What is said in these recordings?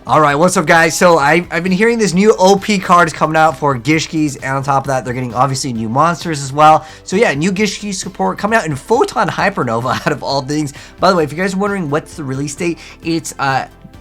Alright, what's up guys? So I've been hearing this new OP card is coming out for Gishkis, and on top of that they're getting obviously new monsters as well. So yeah, new Gishki support coming out in Photon Hypernova out of all things. By the way, if you guys are wondering what's the release date, it's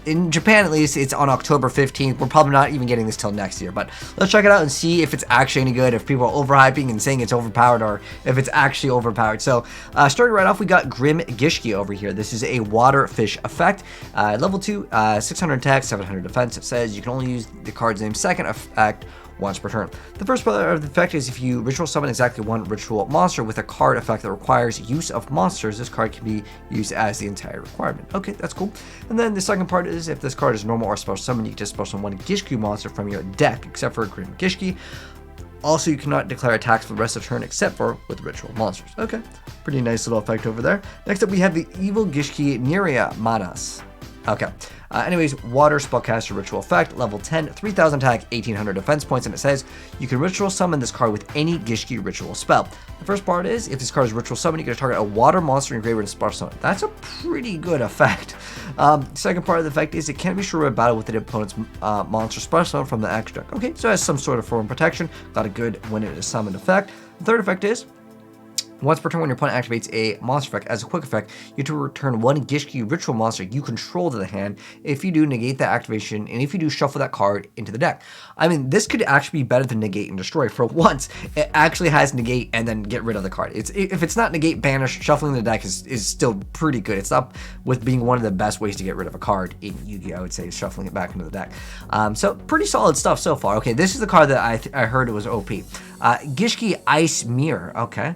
in Japan at least, it's on October 15th. We're probably not even getting this till next year, but let's check it out and see if it's actually any good, if people are overhyping and saying it's overpowered, or if it's actually overpowered. So starting right off, we got Grim Gishki over here. This is a water fish effect, level 2, 600 attack, 700 defense. It says you can only use the card's name's second effect once per turn. The first part of the effect is if you ritual summon exactly one ritual monster with a card effect that requires use of monsters, this card can be used as the entire requirement. Okay, that's cool. And then the second part is if this card is normal or special summon, you can just special summon one Gishki monster from your deck, except for Grim Gishki. Also, you cannot declare attacks for the rest of the turn except for with ritual monsters. Okay, pretty nice little effect over there. Next up, we have the Evil Gishki Niria Manas. Okay. Anyways, water spellcaster ritual effect, level 10, 3000 attack, 1800 defense points, and it says you can ritual summon this card with any Gishki ritual spell. The first part is if this card is ritual summon, you can target a water monster in graveyard and special summon. That's a pretty good effect. Second part of the effect is it can't be sure of battle with the opponent's monster special summon from the extra deck. Okay, so it has some sort of form protection. Got a good when it is summoned effect. The third effect is once per turn, when your opponent activates a monster effect as a quick effect, you have to return one Gishki ritual monster you control to the hand. If you do, negate that activation, and if you do, shuffle that card into the deck. I mean, this could actually be better than negate and destroy. For once, it actually has negate and then get rid of the card. If it's not negate, banish, shuffling the deck is still pretty good. It's up with being one of the best ways to get rid of a card in Yu-Gi-Oh! I would say, is shuffling it back into the deck. So pretty solid stuff so far. Okay, this is the card that I heard it was OP. Gishki Ice Mirror. Okay.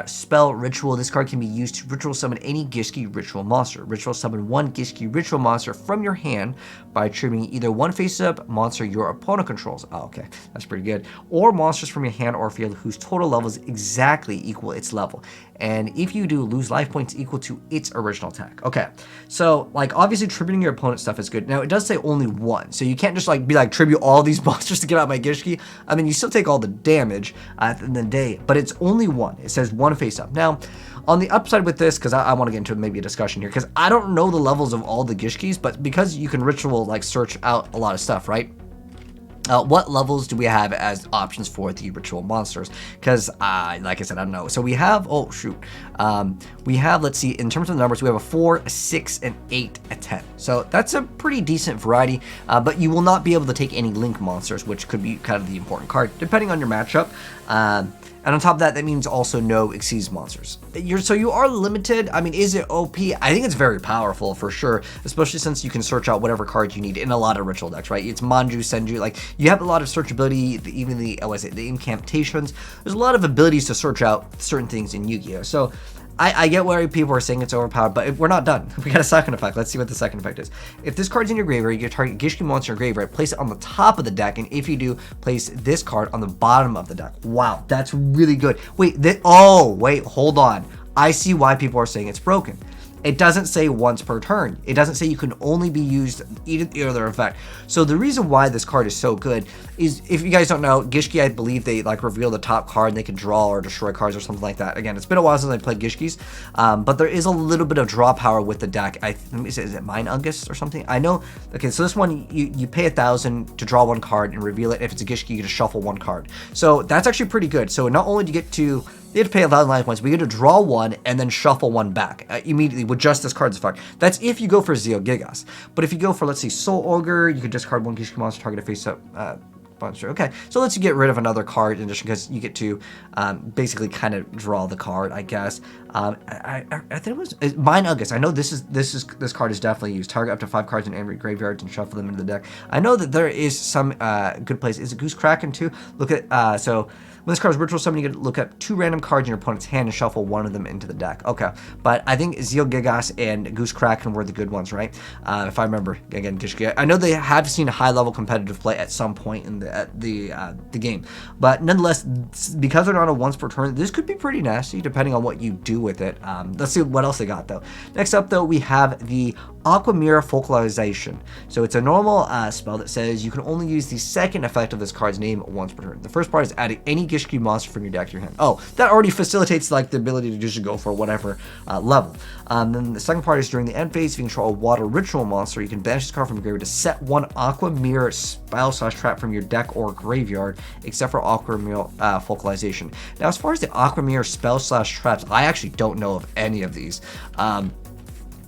Spell ritual. This card can be used to ritual summon any Gishki ritual monster. Ritual summon one Gishki ritual monster from your hand by triggering either one face-up monster your opponent controls. Oh, okay, that's pretty good. Or monsters from your hand or field whose total levels exactly equal its level. And if you do, lose life points equal to its original attack. Okay, so like obviously tributing your opponent's stuff is good. Now it does say only one, so you can't just like be like tribute all these monsters to get out my Gishki. I mean, you still take all the damage at the end of the day, but it's only one. It says one face up. Now, on the upside with this, because I want to get into maybe a discussion here, because I don't know the levels of all the Gishkis, but because you can ritual like search out a lot of stuff, right? What levels do we have as options for the ritual monsters? Because, like I said, I don't know. So we have, oh shoot, we have, let's see, in terms of the numbers, we have a 4, a 6, an 8, a 10. So that's a pretty decent variety, but you will not be able to take any link monsters, which could be kind of the important card, depending on your matchup. And on top of that, that means also no Xyz monsters. So you are limited. I mean, is it OP? I think it's very powerful for sure, especially since you can search out whatever cards you need in a lot of ritual decks, right? It's Manju, Senju, like you have a lot of searchability, even the incantations. There's a lot of abilities to search out certain things in Yu-Gi-Oh! So I get why people are saying it's overpowered, but we're not done. We got a second effect. Let's see what the second effect is. If this card's in your graveyard, you can target Gishki monster in your graveyard, place it on the top of the deck, and if you do, place this card on the bottom of the deck. Wow, that's really good. Wait, wait, hold on. I see why people are saying it's broken. It doesn't say once per turn. It doesn't say you can only be used either effect. So the reason why this card is so good is, if you guys don't know, Gishki, I believe they like reveal the top card and they can draw or destroy cards or something like that. Again, it's been a while since I played Gishkis, but there is a little bit of draw power with the deck. Is it Mine Ungus or something? I know. Okay, so this one, you pay 1,000 to draw one card and reveal it. If it's a Gishki, you get to shuffle one card. So that's actually pretty good. So not only do you get to, you have to pay 1,000 life points, but you get to draw one and then shuffle one back immediately with just this card's effect. That's if you go for YuGiOh Gishki. But if you go for, let's see, Soul Ogre, you could discard one Gishki monster, target a face-up monster. Okay, so let's you get rid of another card in addition, because you get to basically kind of draw the card, I guess. I think it was Mine Ungus. I know this card is definitely used. Target up to 5 cards in every graveyard and shuffle them into the deck. I know that there is some good place. Is it Goose Kraken too? Look at so when this card is ritual summon, you can look up 2 random cards in your opponent's hand and shuffle one of them into the deck. Okay, but I think YuGiOh Gishki and Goose Kraken were the good ones, right? If I remember, again, Gishki. I know they have seen a high-level competitive play at some point in the game, but nonetheless, because they're not a once per turn, this could be pretty nasty depending on what you do with it. Let's see what else they got though. Next up though, we have the Aquamira Focalization. So it's a normal spell that says you can only use the second effect of this card's name once per turn. The first part is adding any Gishki monster from your deck to your hand. Oh, that already facilitates like the ability to just go for whatever level. Then the second part is during the end phase, if you control a water ritual monster, you can banish this card from your graveyard to set one Aquamir spell/trap from your deck or graveyard, except for Aquamir Focalization. Now, as far as the Aquamir spell/traps, I actually don't know of any of these.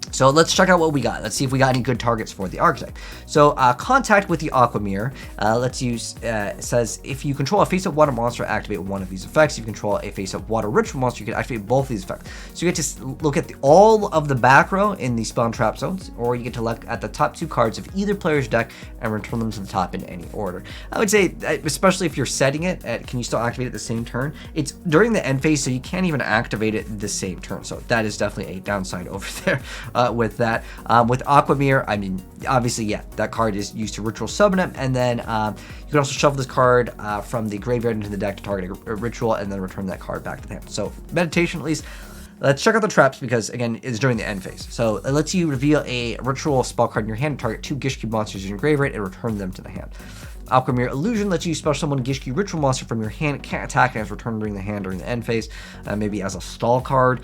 So let's check out what we got. Let's see if we got any good targets for the archetype. So contact with the Aquamir lets you, says if you control a face-up water monster, activate one of these effects. If you control a face-up water ritual monster, you can activate both of these effects. So you get to look at all of the back row in the spell and trap zones, or you get to look at the top 2 cards of either player's deck and return them to the top in any order. I would say, especially if you're setting it, can you still activate it the same turn? It's during the end phase, so you can't even activate it the same turn. So that is definitely a downside over there. With that. With Aquamir, I mean, obviously, yeah, that card is used to ritual summon it, and then you can also shuffle this card from the graveyard into the deck to target a ritual, and then return that card back to the hand. So, meditation at least. Let's check out the traps because, again, it's during the end phase. So, it lets you reveal a ritual spell card in your hand and target 2 Gishki monsters in your graveyard and return them to the hand. Aquamir Illusion lets you special summon Gishki ritual monster from your hand. It can't attack and is returned during the hand during the end phase, maybe as a stall card.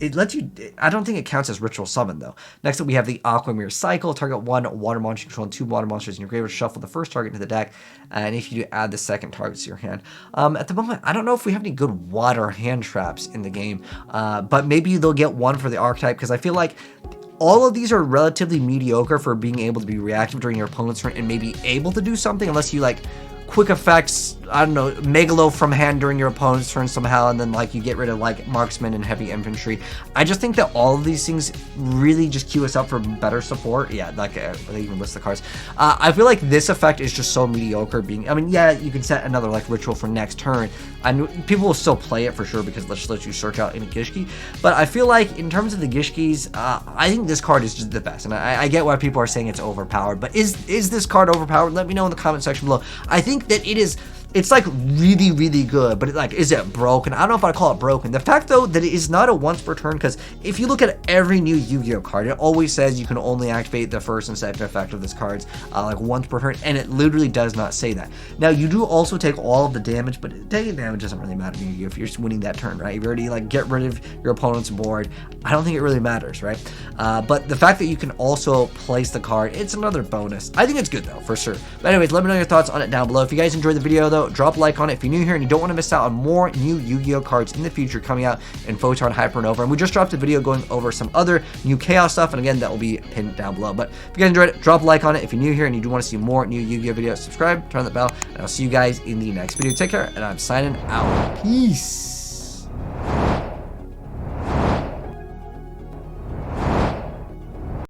It lets you, I don't think it counts as ritual summon though. Next up we have the Aquamir Cycle. Target 1 water monster, you control 2 water monsters in your graveyard, shuffle the first target into the deck, and if you do, add the second target to your hand. At the moment, I don't know if we have any good water hand traps in the game, but maybe they'll get one for the archetype, because I feel like all of these are relatively mediocre for being able to be reactive during your opponent's turn and maybe able to do something, unless you like quick effects, I don't know, Megalo from hand during your opponent's turn somehow, and then like you get rid of like marksman and heavy infantry. I just think that all of these things really just queue us up for better support. Yeah, like they even list the cards. I feel like this effect is just so mediocre. I mean, yeah, you can set another like ritual for next turn, and people will still play it for sure because let's let you search out any Gishki. But I feel like in terms of the Gishkis, I think this card is just the best, and I get why people are saying it's overpowered. But is this card overpowered? Let me know in the comment section below. I think that it's like really, really good, but is it broken? I don't know if I'd call it broken. The fact though that it is not a once per turn, because if you look at every new Yu-Gi-Oh card, it always says you can only activate the first and second effect of this card's like once per turn, and it literally does not say that. Now you do also take all of the damage, but taking damage doesn't really matter to you if you're just winning that turn, right? If you already like get rid of your opponent's board, I don't think it really matters, right? But the fact that you can also place the card, it's another bonus. I think it's good though, for sure. But anyways, let me know your thoughts on it down below. If you guys enjoyed the video though, drop a like on it if you're new here and you don't want to miss out on more new Yu-Gi-Oh cards in the future coming out in Photon Hypernova. And we just dropped a video going over some other new Chaos stuff, and again, that will be pinned down below. But if you guys enjoyed it, drop a like on it. If you're new here and you do want to see more new Yu-Gi-Oh videos, subscribe, turn on the bell, and I'll see you guys in the next video. Take care, and I'm signing out. Peace.